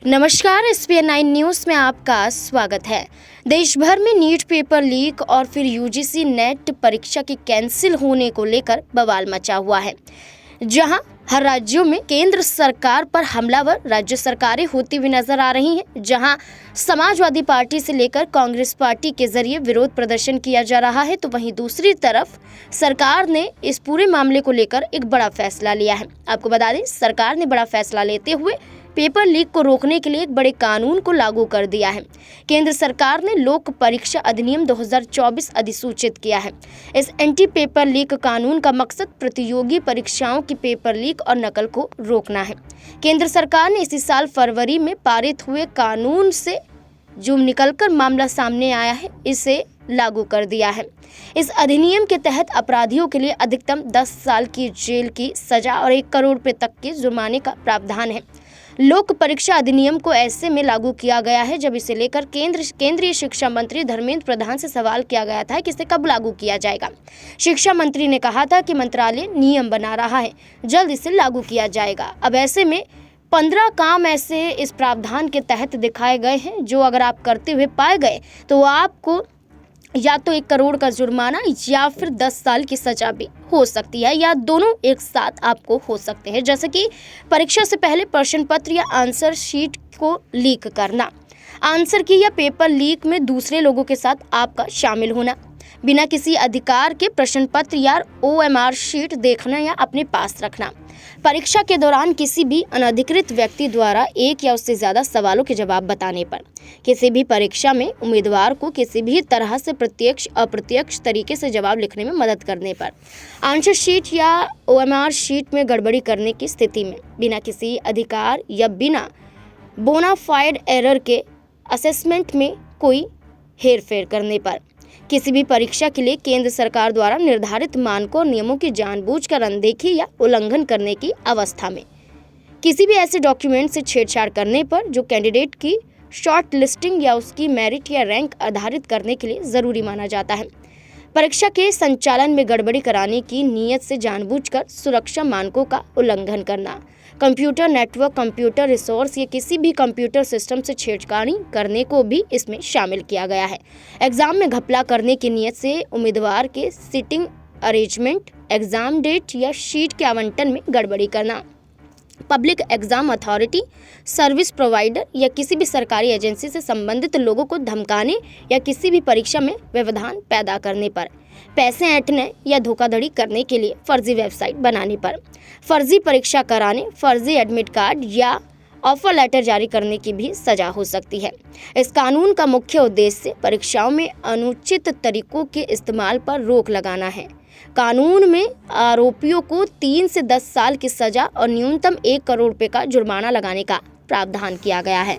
नमस्कार, SPN9 news में आपका स्वागत है। देश भर में नीट पेपर लीक और फिर यूजीसी नेट परीक्षा के कैंसिल होने को लेकर बवाल मचा हुआ है। जहां हर राज्यों में केंद्र सरकार पर हमलावर राज्य सरकारें होती हुई नजर आ रही हैं, जहां समाजवादी पार्टी से लेकर कांग्रेस पार्टी के जरिए विरोध प्रदर्शन किया जा रहा है, तो वहीं दूसरी तरफ सरकार ने इस पूरे मामले को लेकर एक बड़ा फैसला लिया है। आपको बता दें, सरकार ने बड़ा फैसला लेते हुए पेपर लीक को रोकने के लिए एक बड़े कानून को लागू कर दिया है। केंद्र सरकार ने लोक परीक्षा अधिनियम 2024 अधिसूचित किया है। इस एंटी पेपर लीक कानून का मकसद प्रतियोगी परीक्षाओं की पेपर लीक और नकल को रोकना है। केंद्र सरकार ने इसी साल फरवरी में पारित हुए कानून से जो निकलकर मामला सामने आया है, इसे लागू कर दिया है। इस अधिनियम के तहत अपराधियों के लिए अधिकतम 10 साल की जेल की सजा और 1 करोड़ रुपए तक के जुर्माने का प्रावधान है। लोक परीक्षा अधिनियम को ऐसे में लागू किया गया है जब इसे लेकर केंद्रीय शिक्षा मंत्री धर्मेंद्र प्रधान से सवाल किया गया था कि इसे कब लागू किया जाएगा। शिक्षा मंत्री ने कहा था कि मंत्रालय नियम बना रहा है, जल्द इसे लागू किया जाएगा। अब ऐसे में 15 काम ऐसे इस प्रावधान के तहत दिखाए गए हैं जो अगर आप करते हुए पाए गए तो आपको या तो 1 करोड़ का जुर्माना या फिर 10 साल की सजा भी हो सकती है, या दोनों एक साथ आपको हो सकते हैं। जैसे कि परीक्षा से पहले प्रश्न पत्र या आंसर शीट को लीक करना, आंसर की या पेपर लीक में दूसरे लोगों के साथ आपका शामिल होना, बिना किसी अधिकार के प्रश्न पत्र या OMR शीट देखना या अपने पास रखना, परीक्षा के दौरान किसी भी अनधिकृत व्यक्ति द्वारा एक या उससे ज़्यादा सवालों के जवाब बताने पर, किसी भी परीक्षा में उम्मीदवार को किसी भी तरह से प्रत्यक्ष अप्रत्यक्ष तरीके से जवाब लिखने में मदद करने पर, आंसर शीट या OMR शीट में गड़बड़ी करने की स्थिति में, बिना किसी अधिकार या बिना बोनाफाइड एरर के असेसमेंट में कोई हेरफेर करने पर, किसी भी परीक्षा के लिए केंद्र सरकार द्वारा निर्धारित मानकों और नियमों की जानबूझकर अनदेखी या उल्लंघन करने की अवस्था में, किसी भी ऐसे डॉक्यूमेंट से छेड़छाड़ करने पर जो कैंडिडेट की शॉर्ट लिस्टिंग या उसकी मेरिट या रैंक आधारित करने के लिए ज़रूरी माना जाता है, परीक्षा के संचालन में गड़बड़ी कराने की नीयत से जानबूझकर सुरक्षा मानकों का उल्लंघन करना, कंप्यूटर नेटवर्क, कंप्यूटर रिसोर्स या किसी भी कंप्यूटर सिस्टम से छेड़छाड़ी करने को भी इसमें शामिल किया गया है। एग्जाम में घपला करने की नीयत से उम्मीदवार के सीटिंग अरेंजमेंट, एग्जाम डेट या शीट के आवंटन में गड़बड़ी करना, public exam authority, service provider या किसी भी सरकारी एजेंसी से संबंधित लोगों को धमकाने या किसी भी परीक्षा में व्यवधान पैदा करने पर, पैसे ऐंठने या धोखाधड़ी करने के लिए फर्जी वेबसाइट बनाने पर, फर्जी परीक्षा कराने, फर्जी एडमिट कार्ड या ऑफर लेटर जारी करने की भी सजा हो सकती है। इस कानून का मुख्य उद्देश्य परीक्षाओं में अनुचित तरीकों के इस्तेमाल पर रोक लगाना है। कानून में आरोपियों को 3 से 10 साल की सजा और न्यूनतम 1 करोड़ रुपए का जुर्माना लगाने का प्रावधान किया गया है।